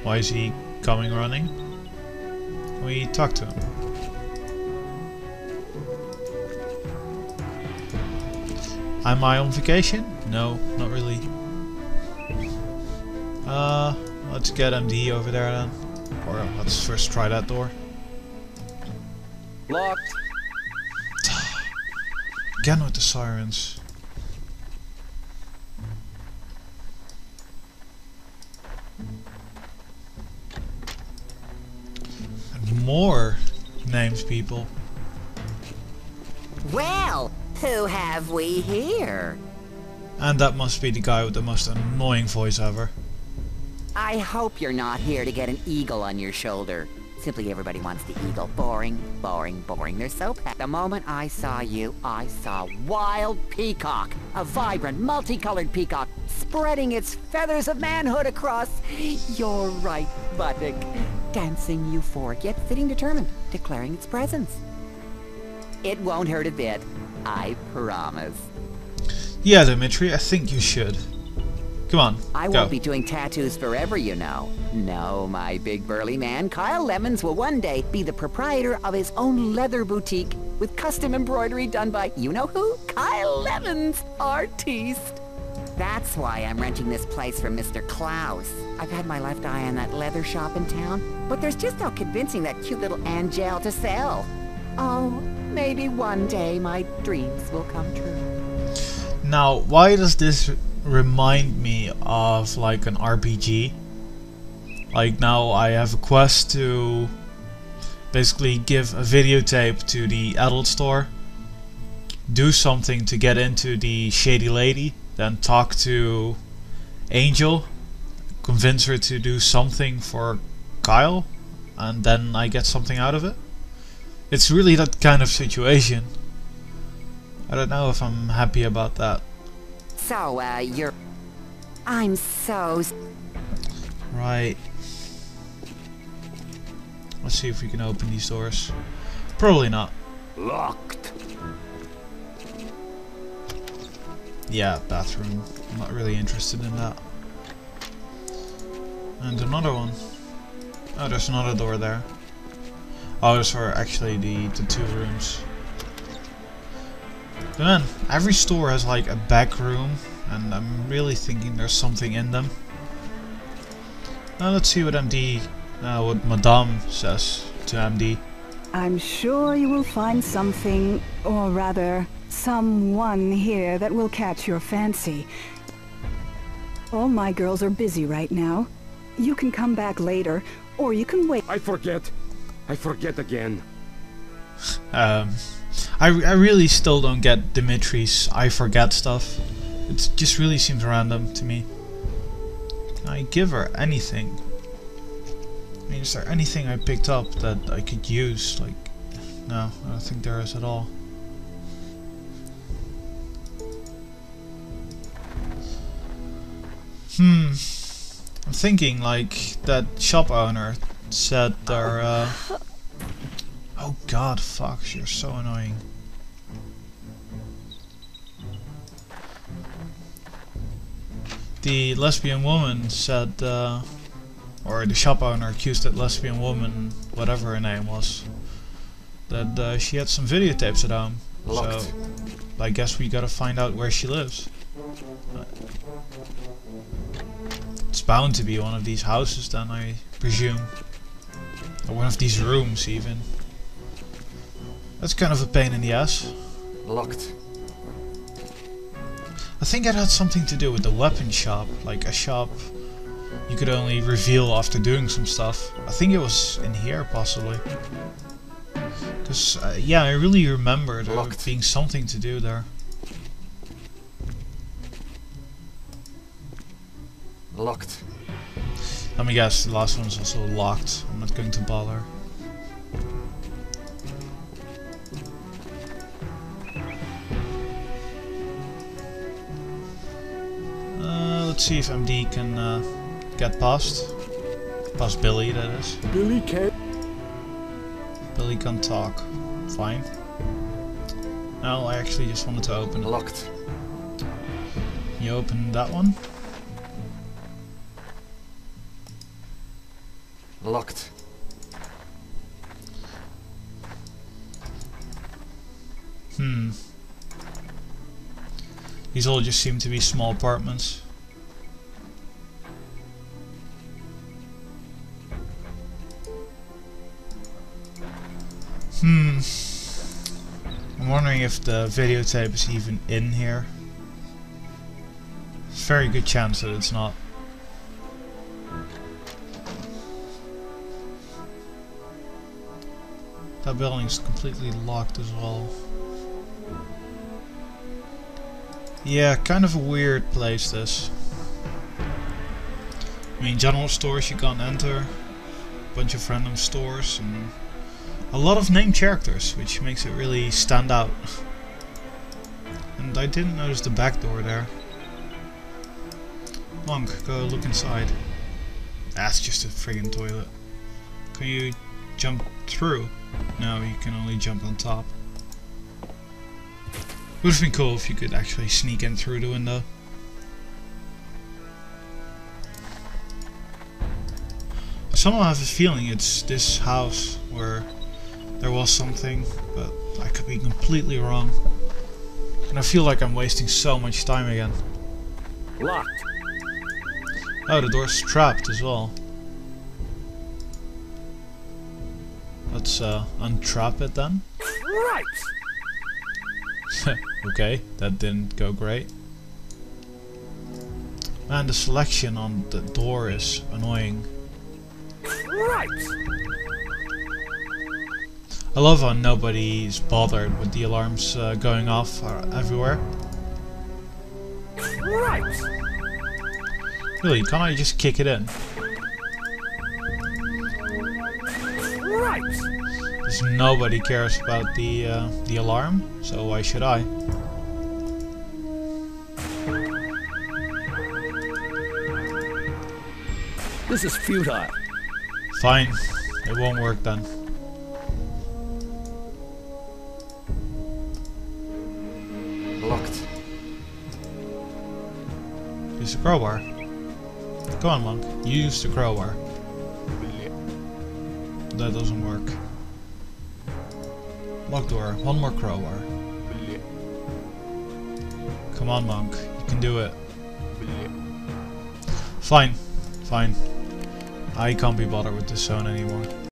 Why is he coming running? Can we talk to him? Am I on vacation? No, not really. Let's get MD over there then. Or let's first try that door. Locked. Again with the sirens. And more names, people. Well, who have we here? And that must be the guy with the most annoying voice ever. I hope you're not here to get an eagle on your shoulder. Simply everybody wants the eagle. Boring, boring, boring. They're so packed. The moment I saw you, I saw Wild Peacock. A vibrant, multicolored peacock spreading its feathers of manhood across your right buttock. Dancing euphoric, yet sitting determined, declaring its presence. It won't hurt a bit. I promise. Yeah, Dimitri, I think you should. Come on, I go. won't be doing tattoos forever, you know. No, my big burly man, Kyle Lemons will one day be the proprietor of his own leather boutique with custom embroidery done by, you know who? Kyle Lemons, artiste. That's why I'm renting this place from Mr. Klaus. I've had my left eye on that leather shop in town, but there's just no convincing that cute little Angel to sell. Oh, maybe one day my dreams will come true. Now, why does this remind me of like an RPG? Like now I have a quest to basically give a videotape to the adult store, do something to get into the shady lady, then talk to Angel, convince her to do something for Kyle, and then I get something out of it. It's really that kind of situation. I don't know if I'm happy about that. So, I'm so... Right. Let's see if we can open these doors. Probably not. Locked. Yeah, bathroom. I'm not really interested in that. And another one. Oh, there's another door there. Oh, those are actually the two rooms. But man, every store has like a back room, and I'm really thinking there's something in them. Now let's see what what Madame says to MD. I'm sure you will find something, or rather, someone here that will catch your fancy. All my girls are busy right now. You can come back later, or you can wait. I forget. I forget again. I really still don't get Dimitri's I forget stuff. It just really seems random to me. Can I give her anything? I mean, is there anything I picked up that I could use? Like, no, I don't think there is at all. I'm thinking like that shop owner said there. Oh god, fuck, you're so annoying. The lesbian woman said, or the shop owner accused that lesbian woman, whatever her name was, that she had some videotapes at home. Locked. So I guess we gotta find out where she lives. It's bound to be one of these houses then, I presume. Or one of these rooms even. That's kind of a pain in the ass. Locked. I think it had something to do with the weapon shop, like a shop you could only reveal after doing some stuff. I think it was in here possibly. Because yeah, I really remember there being something to do there. Locked. Let me guess, the last one is also locked. I'm not going to bother. Let's see if MD can get past Billy, that is. Billy can. Billy can talk. Fine. No, I actually just wanted to open it. Locked. You open that one. Locked. These all just seem to be small apartments. I'm wondering if the videotape is even in here. Very good chance that it's not. That building's completely locked as well. Yeah, kind of a weird place this. I mean, general stores you can't enter, a bunch of random stores, and a lot of named characters, which makes it really stand out. And I didn't notice the back door there. Monk, go look inside. That's just a friggin' toilet. Can you jump through? No, you can only jump on top. Would have been cool if you could actually sneak in through the window. Somehow I have a feeling it's this house where there was something, but I could be completely wrong. And I feel like I'm wasting so much time again. Locked. Oh, the door's trapped as well. Let's untrap it then. Right. Okay, that didn't go great. Man, the selection on the door is annoying. Right. I love how nobody's bothered with the alarms going off everywhere. Right. Really, can't I just kick it in? Right. Because nobody cares about the alarm, so why should I? This is futile. Fine, it won't work then. Locked. Use the crowbar. Come on, Monk. Use the crowbar. That doesn't work. Lock door. One more crowbar. Come on, Monk. You can do it. Fine. Fine. I can't be bothered with this zone anymore.